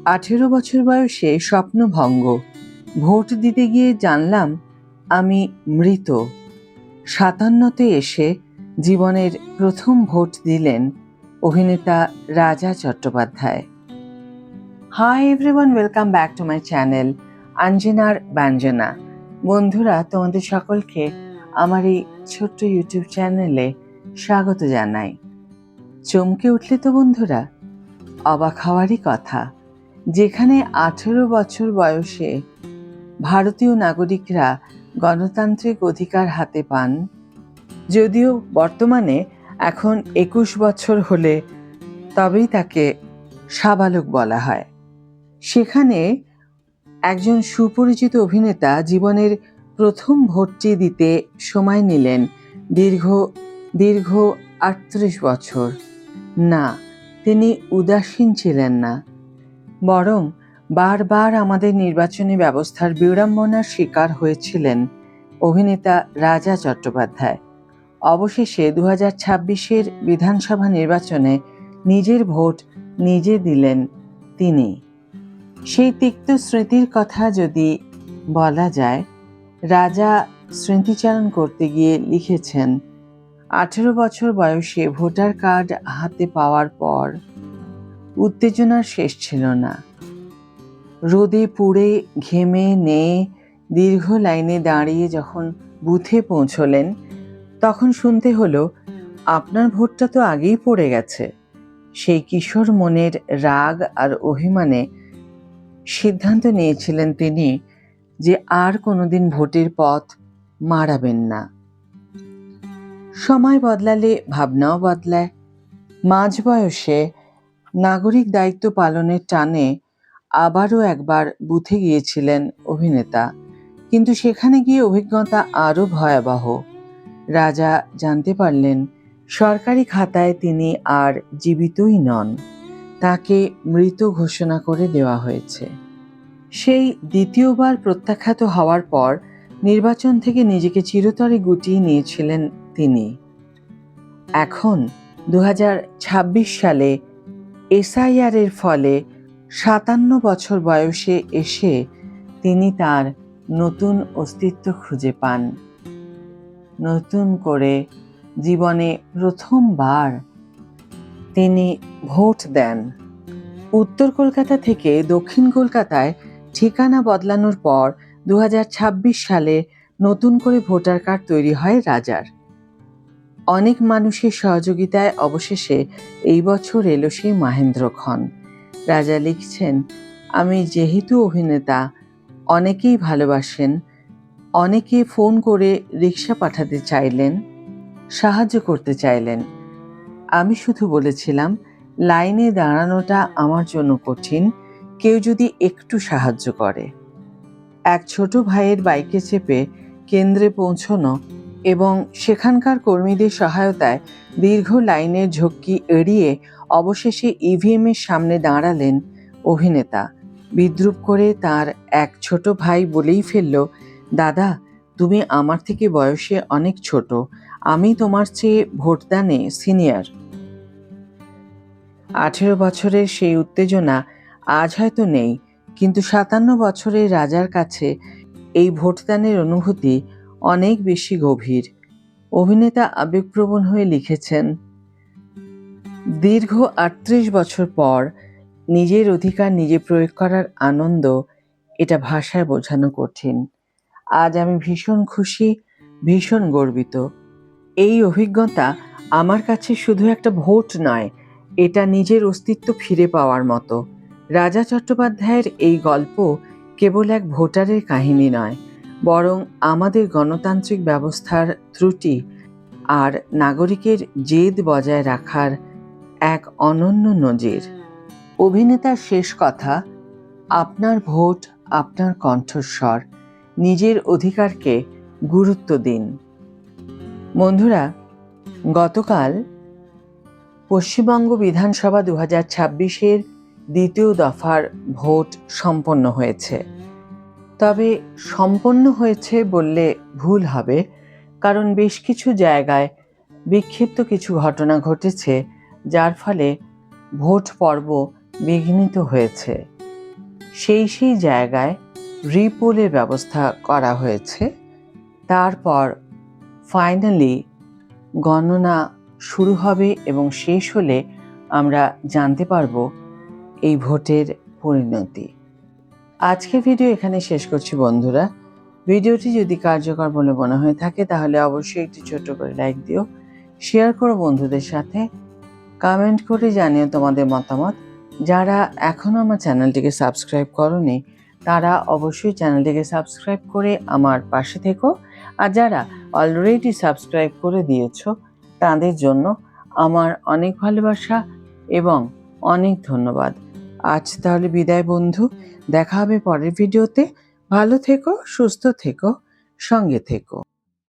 18 বছর বয়সে স্বপ্নভঙ্গ। ভোট দিতে গিয়ে জানলাম আমি মৃত। 57তে এসে জীবনের প্রথম ভোট দিলেন অভিনেতা Raja Chattopadhyay. Hi everyone, welcome back to my channel আঞ্জনার ব্যঞ্জনা। বন্ধুরা, তোমাদের সকলকে আমার এই ছোট্ট ইউটিউব চ্যানেলে স্বাগত জানাই। চমকে উঠলে তো বন্ধুরা? অবাক হওয়ারই কথা। যেখানে 18 বছর বয়সে ভারতীয় নাগরিকরা গণতান্ত্রিক অধিকার হাতে পান, যদিও বর্তমানে এখন 21 বছর হলে তবেই তাকে সাবালক বলা হয়, সেখানে একজন সুপরিচিত অভিনেতা জীবনের প্রথম ভোটটি দিতে সময় নিলেন দীর্ঘ 38 বছর। না, তিনি উদাসীন ছিলেন না, বরং বারবার আমাদের নির্বাচনী ব্যবস্থার বিড়ম্বনার শিকার হয়েছিলেন অভিনেতা রাজা চট্টোপাধ্যায়। অবশেষে 2026-এর বিধানসভা নির্বাচনে নিজের ভোট নিজে দিলেন তিনি। সেই তিক্ত স্মৃতির কথা যদি বলা যায়, রাজা স্মৃতিচারণ করতে গিয়ে লিখেছেন, 18 বছর বয়সে ভোটার কার্ড হাতে পাওয়ার পর উত্তেজনার শেষ ছিল না। রোদে পুড়ে ঘেমে নেয়ে দীর্ঘ লাইনে দাঁড়িয়ে যখন বুথে পৌঁছলেন, তখন শুনতে হলো, আপনার ভোটটা তো আগেই পড়ে গেছে। সেই কিশোর মনের রাগ আর অভিমানে সিদ্ধান্ত নিয়েছিলেন তিনি যে আর কোনোদিন ভোটের পথ মাড়াবেন না। সময় বদলালে ভাবনাও বদলায়। মাঝ বয়সে নাগরিক দায়িত্ব পালনের টানে আবারও একবার বুথে গিয়েছিলেন অভিনেতা, কিন্তু সেখানে গিয়ে অভিজ্ঞতা আরও ভয়াবহ। রাজা জানতে পারলেন সরকারি খাতায় তিনি আর জীবিতই নন, তাকে মৃত ঘোষণা করে দেওয়া হয়েছে। সেই দ্বিতীয়বার প্রত্যাখ্যাত হওয়ার পর নির্বাচন থেকে নিজেকে চিরতরে গুটিয়ে নিয়েছিলেন তিনি। এখন 2026 সালে SIR এর ফলে 57 বছর বয়সে এসে তিনি তার নতুন অস্তিত্ব খুঁজে পান। নতুন করে জীবনে প্রথমবার তিনি ভোট দেন। উত্তর কলকাতা থেকে দক্ষিণ কলকাতায় ঠিকানা বদলানোর পর 2026 সালে নতুন করে ভোটার কার্ড তৈরি হয় রাজার। অনেক মানুষের সহযোগিতায় অবশেষে এই বছর এলো সেই মাহেন্দ্রক্ষণ। রাজা লিখছেন, আমি যেহেতু অভিনেতা, অনেকেই ভালোবাসেন, অনেকে ফোন করে রিক্সা পাঠাতে চাইলেন, সাহায্য করতে চাইলেন। আমি শুধু বলেছিলাম, লাইনে দাঁড়ানোটা আমার জন্য কঠিন, কেউ যদি একটু সাহায্য করে। এক ছোট ভাইয়ের বাইকে চেপে কেন্দ্রে পৌঁছনো এবং সেখানকার কর্মীদের সহায়তায় দীর্ঘ লাইনের ঝক্কি এড়িয়ে অবশেষে EVM এর সামনে দাঁড়ালেন অভিনেতা। বিদ্রূপ করে তার এক ছোট ভাই বলেই ফেলল, দাদা, তুমি আমার থেকে বয়সে অনেক ছোট, আমি তোমার চেয়ে ভোটদানে সিনিয়র। 18 বছরের সেই উত্তেজনা আজ হয়তো নেই, কিন্তু 57 বছরের রাজার কাছে এই ভোটদানের অনুভূতি অনেক বেশি গভীর। অভিনেতা আবেগপ্রবণ হয়ে লিখেছেন, দীর্ঘ 38 বছর পর নিজের অধিকার নিজে প্রয়োগ করার আনন্দ, এটা ভাষায় বোঝানো কঠিন। আজ আমি ভীষণ খুশি, ভীষণ গর্বিত। এই অভিজ্ঞতা আমার কাছে শুধু একটা ভোট নয়, এটা নিজের অস্তিত্ব ফিরে পাওয়ার মতো। রাজা চট্টোপাধ্যায়ের এই গল্প কেবল এক ভোটারের কাহিনী নয়, বরং আমাদের গণতান্ত্রিক ব্যবস্থার ত্রুটি আর নাগরিকের জেদ বজায় রাখার এক অনন্য নজির। অভিনেতার শেষ কথা, আপনার ভোট, আপনার কণ্ঠস্বর, নিজের অধিকারকে গুরুত্ব দিন। বন্ধুরা, গতকাল পশ্চিমবঙ্গ বিধানসভা 2026-এর দ্বিতীয় দফার ভোট সম্পন্ন হয়েছে। তবে সম্পন্ন হয়েছে বললে ভুল হবে, কারণ বেশ কিছু জায়গায় বিক্ষিপ্ত কিছু ঘটনা ঘটেছে, যার ফলে ভোট পর্ব বিঘ্নিত হয়েছে। সেই জায়গায় রিপোলের ব্যবস্থা করা হয়েছে। তারপর ফাইনালি গণনা শুরু হবে এবং শেষ হলে আমরা জানতে পারবো এই ভোটের পরিণতি। আজকের ভিডিও এখানে শেষ করছি বন্ধুরা। ভিডিওটি যদি কার্যকর বলে মনে হয়ে থাকে তাহলে অবশ্যই একটি ছোট্ট করে লাইক দিও, শেয়ার করো বন্ধুদের সাথে, কমেন্ট করে জানিও তোমাদের মতামত। যারা এখনও আমার চ্যানেলটিকে সাবস্ক্রাইব করোনি তারা অবশ্যই চ্যানেলটিকে সাবস্ক্রাইব করে আমার পাশে থেকো, আর যারা অলরেডি সাবস্ক্রাইব করে দিয়েছো তাদের জন্য আমার অনেক ভালোবাসা এবং অনেক ধন্যবাদ। আজ তাহলে বিদায় বন্ধু, দেখা হবে পরের ভিডিওতে। ভালো থেকো, সুস্থ থেকো, সঙ্গে থেকো।